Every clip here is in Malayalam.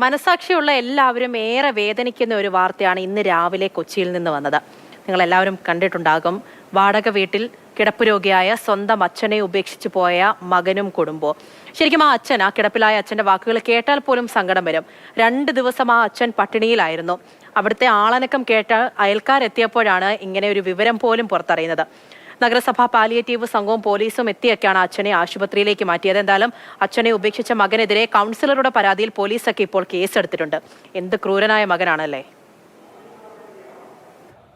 മനസാക്ഷിയുള്ള എല്ലാവരും ഏറെ വേദനിക്കുന്ന ഒരു വാർത്തയാണ് ഇന്ന് രാവിലെ കൊച്ചിയിൽ നിന്ന് വന്നത്. നിങ്ങൾ എല്ലാവരും കണ്ടിട്ടുണ്ടാകും. വാടക വീട്ടിൽ കിടപ്പ് രോഗിയായ സ്വന്തം അച്ഛനെ ഉപേക്ഷിച്ചു പോയ മകനും കുടുംബവും. ശരിക്കും ആ അച്ഛൻ, ആ കിടപ്പിലായ അച്ഛൻ്റെ വാക്കുകൾ കേട്ടാൽ പോലും സങ്കടം വരും. 2 ദിവസം ആ അച്ഛൻ പട്ടിണിയിലായിരുന്നു. അവിടുത്തെ ആളനക്കം കേട്ട അയൽക്കാരെത്തിയപ്പോഴാണ് ഇങ്ങനെ ഒരു വിവരം പോലും പുറത്തറിയുന്നത്. നഗരസഭ പാലിയേറ്റീവ് സംഘവും പോലീസും എത്തിയൊക്കെയാണ് അച്ഛനെ ആശുപത്രിയിലേക്ക് മാറ്റിയത്. എന്തായാലും അച്ഛനെ ഉപേക്ഷിച്ച മകനെതിരെ കൗൺസിലറുടെ പരാതിയിൽ പോലീസൊക്കെ ഇപ്പോൾ കേസെടുത്തിട്ടുണ്ട്. എന്ത് ക്രൂരനായ മകനാണല്ലേ.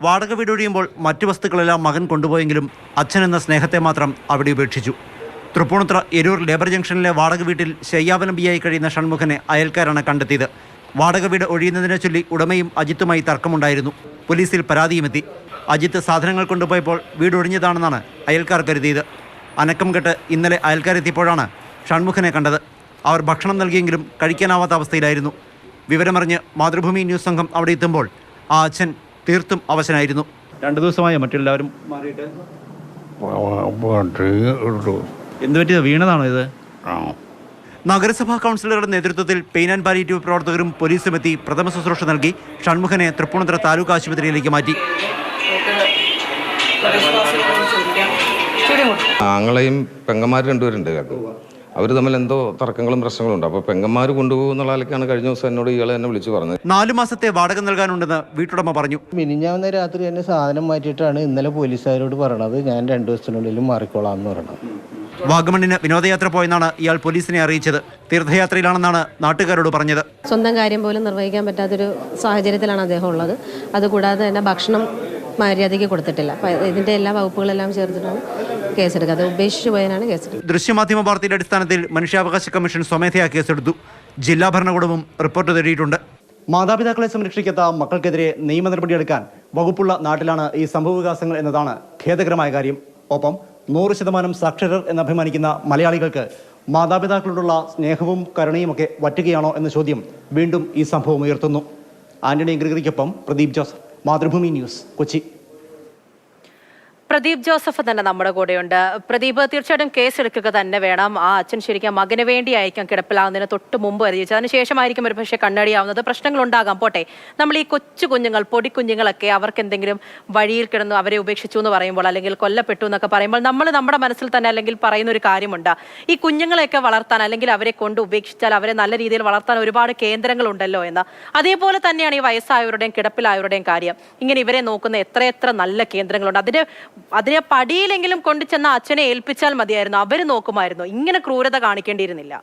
വാടക വീടൊഴിയുമ്പോൾ മറ്റു വസ്തുക്കളെല്ലാം മകൻ കൊണ്ടുപോയെങ്കിലും അച്ഛൻ എന്ന സ്നേഹത്തെ മാത്രം അവിടെ ഉപേക്ഷിച്ചു. തൃപ്പൂണിത്തുറ എരൂർ ലേബർ ജംഗ്ഷനിലെ വാടക വീട്ടിൽ ശയ്യാവലംബിയായി കഴിയുന്ന ഷൺമുഖനെ അയൽക്കാരാണ് കണ്ടെത്തിയത്. വാടക വീട് ഒഴിയുന്നതിനെ ചൊല്ലി ഉടമയും അജിത്തുമായി തർക്കമുണ്ടായിരുന്നു. പോലീസിൽ പരാതിയുമെത്തി. അജിത്ത് സാധനങ്ങൾ കൊണ്ടുപോയപ്പോൾ വീട് ഒഴിഞ്ഞതാണെന്നാണ് അയൽക്കാർ കരുതിയത്. അനക്കം കെട്ട് ഇന്നലെ അയൽക്കാരെത്തിയപ്പോഴാണ് ഷൺമുഖനെ കണ്ടത്. അവർ ഭക്ഷണം നൽകിയെങ്കിലും കഴിക്കാനാവാത്ത അവസ്ഥയിലായിരുന്നു. വിവരമറിഞ്ഞ് മാതൃഭൂമി ന്യൂസ് സംഘം അവിടെ എത്തുമ്പോൾ ആ അച്ഛൻ തീർത്തും അവശനായിരുന്നു. 2 ദിവസമായി മറ്റെല്ലാവരും മാറിയിട്ട് എന്ത് പറ്റിയത്? വീണതാണോ ഇത്? നഗരസഭാ കൗൺസിലറുടെ നേതൃത്വത്തിൽ പെയിൻ ആൻഡ് പാലിയേറ്റീവ് പ്രവർത്തകരും പോലീസും എത്തി പ്രഥമ ശുശ്രൂഷ നൽകി ഷൺമുഖനെ തൃപ്പൂണിത്തുറ താലൂക്ക് ആശുപത്രിയിലേക്ക് മാറ്റി. ആങ്ങളെയും പെങ്ങന്മാർ 2 പേരുണ്ട്. അവർ തമ്മിൽ എന്തോ തർക്കങ്ങളും പ്രശ്നങ്ങളും ഉണ്ട്. അപ്പോൾ പെങ്ങന്മാർ കൊണ്ടുപോകുന്നുള്ള ആൾക്കാണ് കഴിഞ്ഞ ദിവസം എന്നോട് ഇയാളെ എന്നെ വിളിച്ചു പറഞ്ഞത്. 4 മാസത്തെ വാടക നൽകാനുണ്ടെന്ന് വീട്ടുടമ പറഞ്ഞു. മിനിഞ്ഞാവുന്ന രാത്രി തന്നെ സാധനം മാറ്റിയിട്ടാണ് ഇന്നലെ പോലീസുകാരോട് പറയണത് ഞാൻ 2 ദിവസത്തിനുള്ളിൽ മാറിക്കോളാം എന്ന് പറയണത്. വാഗമണ്ണിന് വിനോദയാത്ര പോയെന്നാണ് ഇയാൾ പോലീസിനെ അറിയിച്ചത്. തീർത്ഥയാത്രയിലാണെന്നാണ് നാട്ടുകാരോട് പറഞ്ഞത്. സ്വന്തം കാര്യം പോലും നിർവഹിക്കാൻ പറ്റാത്തൊരു സാഹചര്യത്തിലാണ് അദ്ദേഹം ഉള്ളത്. അതുകൂടാതെ തന്നെ ഭക്ഷണം മര്യാദയ്ക്ക് കൊടുത്തിട്ടില്ല. അപ്പം ഇതിൻ്റെ എല്ലാ വകുപ്പുകളെല്ലാം ചേർത്തിട്ടാണ് കേസെടുക്കുക. അത് ഉപേക്ഷിച്ചു പോയതിനാണ് കേസെടുത്തത്. ദൃശ്യമാധ്യമ വാർത്തയുടെ അടിസ്ഥാനത്തിൽ മനുഷ്യാവകാശ കമ്മീഷൻ സ്വമേധയാ കേസെടുത്തു. ജില്ലാ ഭരണകൂടവും റിപ്പോർട്ട് തേടിയിട്ടുണ്ട്. മാതാപിതാക്കളെ സംരക്ഷിക്കാത്ത മക്കൾക്കെതിരെ നിയമ നടപടിയെടുക്കാൻ വകുപ്പുള്ള നാട്ടിലാണ് ഈ സംഭവവികാസങ്ങൾ എന്നതാണ് ഖേദകരമായ കാര്യം. ഒപ്പം 100% സാക്ഷരർ എന്നഭിമാനിക്കുന്ന മലയാളികൾക്ക് മാതാപിതാക്കളോടുള്ള സ്നേഹവും കരുണയുമൊക്കെ വറ്റുകയാണോ എന്ന ചോദ്യം വീണ്ടും ഈ സംഭവം ഉയർത്തുന്നു. ആന്റണി ഗ്രിഗറിക്കൊപ്പം പ്രദീപ് ജോസഫ്, മാതൃഭൂമി ന്യൂസ്, കൊച്ചി. പ്രദീപ് ജോസഫ് തന്നെ നമ്മുടെ കൂടെയുണ്ട്. പ്രദീപ്, തീർച്ചയായിട്ടും കേസെടുക്കുക തന്നെ വേണം. ആ അച്ഛൻ ശരിക്കും മകന് വേണ്ടിയായിരിക്കും കിടപ്പിലാവുന്നതിന് തൊട്ട് മുമ്പ് അറിയിച്ചത്. അതിനുശേഷമായിരിക്കും ഒരു പക്ഷേ കണ്ണടിയാവുന്നത്. പ്രശ്നങ്ങൾ ഉണ്ടാകാം, പോട്ടെ. നമ്മൾ ഈ കൊച്ചു കുഞ്ഞുങ്ങൾ, പൊടിക്കുഞ്ഞുങ്ങളൊക്കെ അവർക്ക് എന്തെങ്കിലും വഴിയിൽ കിടന്നു അവരെ ഉപേക്ഷിച്ചു എന്ന് പറയുമ്പോൾ, അല്ലെങ്കിൽ കൊല്ലപ്പെട്ടു എന്നൊക്കെ പറയുമ്പോൾ നമ്മൾ നമ്മുടെ മനസ്സിൽ തന്നെ അല്ലെങ്കിൽ പറയുന്ന ഒരു കാര്യമുണ്ട്. ഈ കുഞ്ഞുങ്ങളെയൊക്കെ വളർത്താൻ അല്ലെങ്കിൽ അവരെ കൊണ്ട് ഉപേക്ഷിച്ചാൽ അവരെ നല്ല രീതിയിൽ വളർത്താൻ ഒരുപാട് കേന്ദ്രങ്ങളുണ്ടല്ലോ എന്ന്. അതേപോലെ തന്നെയാണ് ഈ വയസ്സായവരുടെയും കിടപ്പിലായവരുടെയും കാര്യം. ഇങ്ങനെ ഇവരെ നോക്കുന്ന എത്രയെത്ര നല്ല കേന്ദ്രങ്ങളുണ്ട്. അതിനെ പടിയിലെങ്കിലും കൊണ്ടു ചെന്ന അച്ഛനെ ഏൽപ്പിച്ചാൽ മതിയായിരുന്നു, അവര് നോക്കുമായിരുന്നു. ഇങ്ങനെ ക്രൂരത കാണിക്കേണ്ടിയിരുന്നില്ല.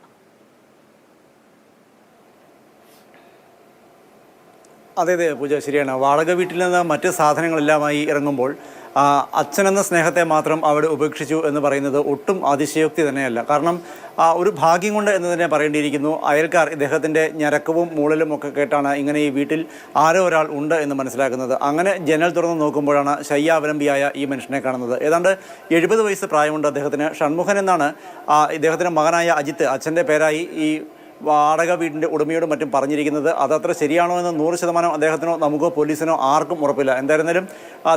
അതെ പൂജ, ശരിയാണ്. വാടക വീട്ടിൽ നിന്ന് മറ്റ് സാധനങ്ങളെല്ലാമായി ഇറങ്ങുമ്പോൾ അച്ഛനെന്ന സ്നേഹത്തെ മാത്രം അവിടെ ഉപേക്ഷിച്ചു എന്ന് പറയുന്നത് ഒട്ടും അതിശയോക്തി തന്നെയല്ല. കാരണം ഒരു ഭാഗ്യം കൊണ്ട് എന്ന് തന്നെ പറയേണ്ടിയിരിക്കുന്നു. അയൽക്കാർ ഇദ്ദേഹത്തിൻ്റെ ഞരക്കവും മൂളലും ഒക്കെ കേട്ടാണ് ഇങ്ങനെ ഈ വീട്ടിൽ ആരോ ഒരാൾ ഉണ്ട് എന്ന് മനസ്സിലാക്കുന്നത്. അങ്ങനെ ജനൽ തുറന്ന് നോക്കുമ്പോഴാണ് ശയ്യാവലംബിയായ ഈ മനുഷ്യനെ കാണുന്നത്. ഏതാണ്ട് 70 വയസ്സ് പ്രായമുണ്ട് അദ്ദേഹത്തിന്. ഷൺമുഖൻ എന്നാണ് ഇദ്ദേഹത്തിൻ്റെ മകനായ അജിത്ത് അച്ഛൻ്റെ പേരായി ഈ വാടക വീടിൻ്റെ ഉടമയോടും മറ്റും പറഞ്ഞിരിക്കുന്നത്. അതത്ര ശരിയാണോ എന്ന് 100% അദ്ദേഹത്തിനോ നമുക്കോ പോലീസിനോ ആർക്കും ഉറപ്പില്ല. എന്തായിരുന്നാലും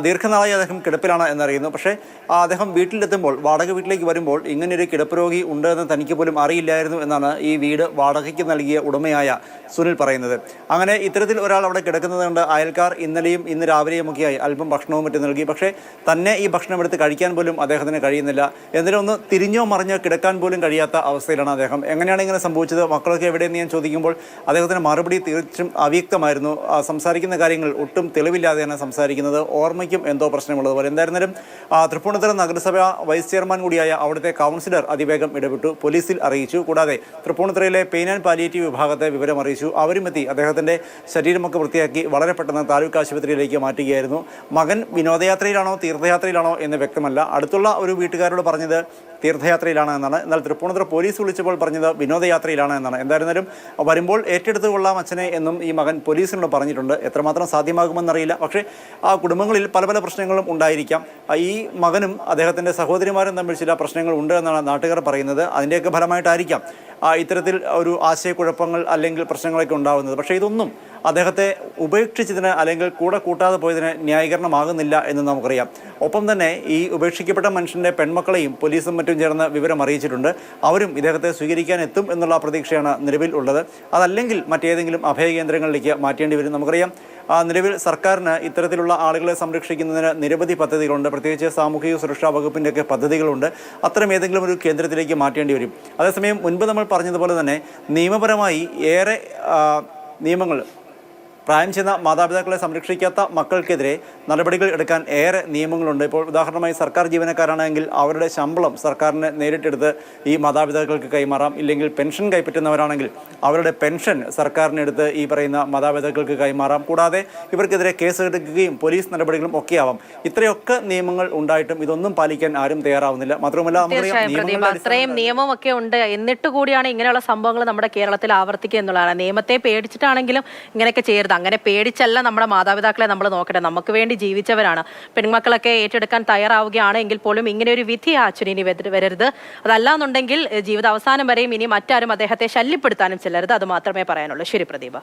ദീർഘനാളായി അദ്ദേഹം കിടപ്പിലാണ് എന്നറിയുന്നു. പക്ഷേ അദ്ദേഹം വീട്ടിലെത്തുമ്പോൾ, വാടക വീട്ടിലേക്ക് വരുമ്പോൾ ഇങ്ങനെയൊരു കിടപ്പ് രോഗി ഉണ്ട് എന്ന് തനിക്ക് പോലും അറിയില്ലായിരുന്നു എന്നാണ് ഈ വീട് വാടകയ്ക്ക് നൽകിയ ഉടമയായ സുനിൽ പറയുന്നത്. അങ്ങനെ ഇത്തരത്തിൽ ഒരാൾ അവിടെ കിടക്കുന്നത് കൊണ്ട് അയൽക്കാർ ഇന്നലെയും ഇന്ന് രാവിലെയുമൊക്കെയായി അല്പം ഭക്ഷണവും മറ്റും നൽകി. പക്ഷേ തന്നെ ഈ ഭക്ഷണം എടുത്ത് കഴിക്കാൻ പോലും അദ്ദേഹത്തിന് കഴിയുന്നില്ല. എന്തിനും ഒന്ന് തിരിഞ്ഞോ മറിഞ്ഞോ കിടക്കാൻ പോലും കഴിയാത്ത അവസ്ഥയിലാണ് അദ്ദേഹം. എങ്ങനെയാണ് ഇങ്ങനെ സംഭവിച്ചത്, മക്കളൊക്കെ എവിടെയെന്ന് ഞാൻ ചോദിക്കുമ്പോൾ അദ്ദേഹത്തിന് മറുപടി തീർച്ചും അവ്യക്തമായിരുന്നു. സംസാരിക്കുന്ന കാര്യങ്ങൾ ഒട്ടും തെളിവില്ലാതെയാണ് സംസാരിക്കുന്നത്. ഓർമ്മയ്ക്കും എന്തോ പ്രശ്നമുള്ളതുപോലെ. എന്തായിരുന്നാലും തൃപ്പൂണിത്തുറ നഗരസഭ വൈസ് ചെയർമാൻ കൂടിയായ അവിടുത്തെ കൗൺസിലർ അതിവേഗം ഇടപെട്ടു, പോലീസിൽ അറിയിച്ചു. കൂടാതെ തൃപ്പൂണിത്തുറയിലെ പെയിൻ ആൻഡ് പാലിയേറ്റീവ് വിഭാഗത്തെ വിവരം അറിയിച്ചു. അവരും എത്തി അദ്ദേഹത്തിൻ്റെ ശരീരമൊക്കെ വൃത്തിയാക്കി വളരെ പെട്ടെന്ന് താലൂക്ക് ആശുപത്രിയിലേക്ക് മാറ്റുകയായിരുന്നു. മകൻ വിനോദയാത്രയിലാണോ തീർത്ഥയാത്രയിലാണോ എന്ന് വ്യക്തമല്ല. അടുത്തുള്ള ഒരു വീട്ടുകാരോട് പറഞ്ഞത് തീർത്ഥയാത്രയിലാണ് എന്നാണ്. എന്നാൽ തൃപ്പൂണിത്തുറ പോലീസ് വിളിച്ചപ്പോൾ പറഞ്ഞത് വിനോദയാത്രയിലാണ് എന്നാണ്. എന്തായിരുന്നാലും വരുമ്പോൾ ഏറ്റെടുത്ത് കൊള്ളാം അച്ഛനെ എന്നും ഈ മകൻ പോലീസിനോട് പറഞ്ഞിട്ടുണ്ട്. എത്രമാത്രം സാധ്യമാകുമെന്നറിയില്ല. പക്ഷേ ആ കുടുംബങ്ങളിൽ പല പല പ്രശ്നങ്ങളും ഉണ്ടായിരിക്കാം. ഈ മകനും അദ്ദേഹത്തിൻ്റെ സഹോദരിമാരും തമ്മിൽ ചില പ്രശ്നങ്ങൾ ഉണ്ട് എന്നാണ് നാട്ടുകാർ പറയുന്നത്. അതിൻ്റെയൊക്കെ ഫലമായിട്ടായിരിക്കാം ഇത്തരത്തിൽ ഒരു ആശയക്കുഴപ്പങ്ങൾ അല്ലെങ്കിൽ പ്രശ്നങ്ങളൊക്കെ ഉണ്ടാകുന്നത്. പക്ഷേ ഇതൊന്നും അദ്ദേഹത്തെ ഉപേക്ഷിച്ചതിന് അല്ലെങ്കിൽ കൂടെ കൂട്ടാതെ പോയതിന് ന്യായീകരണമാകുന്നില്ല എന്ന് നമുക്കറിയാം. ഒപ്പം തന്നെ ഈ ഉപേക്ഷിക്കപ്പെട്ട മനുഷ്യൻ്റെ പെൺമക്കളെയും പോലീസും മറ്റും ചേർന്ന് വിവരം അറിയിച്ചിട്ടുണ്ട്. അവരും ഇദ്ദേഹത്തെ സ്വീകരിക്കാൻ എത്തും എന്നുള്ള പ്രതീക്ഷയാണ് നിലവിൽ ഉള്ളത്. അതല്ലെങ്കിൽ മറ്റേതെങ്കിലും അഭയകേന്ദ്രങ്ങളിലേക്ക് മാറ്റേണ്ടി വരും. നമുക്കറിയാം നിലവിൽ സർക്കാരിന് ഇത്തരത്തിലുള്ള ആളുകളെ സംരക്ഷിക്കുന്നതിന് നിരവധി പദ്ധതികളുണ്ട്. പ്രത്യേകിച്ച് സാമൂഹിക സുരക്ഷാ വകുപ്പിൻ്റെയൊക്കെ പദ്ധതികളുണ്ട്. അത്തരം ഏതെങ്കിലും ഒരു കേന്ദ്രത്തിലേക്ക് മാറ്റേണ്ടി വരും. അതേസമയം മുൻപ് നമ്മൾ പറഞ്ഞതുപോലെ തന്നെ നിയമപരമായി ഏറെ നിയമങ്ങൾ പ്രായം ചെന്ന മാതാപിതാക്കളെ സംരക്ഷിക്കാത്ത മക്കൾക്കെതിരെ നടപടികൾ എടുക്കാൻ ഏറെ നിയമങ്ങളുണ്ട്. ഇപ്പോൾ ഉദാഹരണമായി സർക്കാർ ജീവനക്കാരാണെങ്കിൽ അവരുടെ ശമ്പളം സർക്കാരിന് നേരിട്ടെടുത്ത് ഈ മാതാപിതാക്കൾക്ക് കൈമാറാം. ഇല്ലെങ്കിൽ പെൻഷൻ കൈപ്പറ്റുന്നവരാണെങ്കിൽ അവരുടെ പെൻഷൻ സർക്കാരിനെടുത്ത് ഈ പറയുന്ന മാതാപിതാക്കൾക്ക് കൈമാറാം. കൂടാതെ ഇവർക്കെതിരെ കേസെടുക്കുകയും പോലീസ് നടപടികളും ഒക്കെ ആവാം. ഇത്രയൊക്കെ നിയമങ്ങൾ ഉണ്ടായിട്ടും ഇതൊന്നും പാലിക്കാൻ ആരും തയ്യാറാവുന്നില്ല. മാത്രമല്ല അത്രയും നിയമമൊക്കെ ഉണ്ട്, എന്നിട്ട് കൂടിയാണ് ഇങ്ങനെയുള്ള സംഭവങ്ങൾ നമ്മുടെ കേരളത്തിൽ ആവർത്തിക്കുക എന്നുള്ളതാണ്. നിയമത്തെ പേടിച്ചിട്ടാണെങ്കിലും ഇങ്ങനെയൊക്കെ ചെയ്യരുത്. അങ്ങനെ പേടിച്ചല്ല നമ്മുടെ മാതാപിതാക്കളെ നമ്മൾ നോക്കട്ടെ. നമുക്ക് വേണ്ടി ജീവിച്ചവരാണ്. പെൺമക്കളൊക്കെ ഏറ്റെടുക്കാൻ തയ്യാറാവുകയാണ് എങ്കിൽ പോലും ഇങ്ങനെ ഒരു വിധി അച്ഛന് ഇനി വരരുത്. അതല്ലാന്നുണ്ടെങ്കിൽ ജീവിത അവസാനം വരെയും ഇനി മറ്റാരും അദ്ദേഹത്തെ ശല്യപ്പെടുത്താനും ചെല്ലരുത്. അത് മാത്രമേ പറയാനുള്ളൂ. ശരി പ്രദീപ.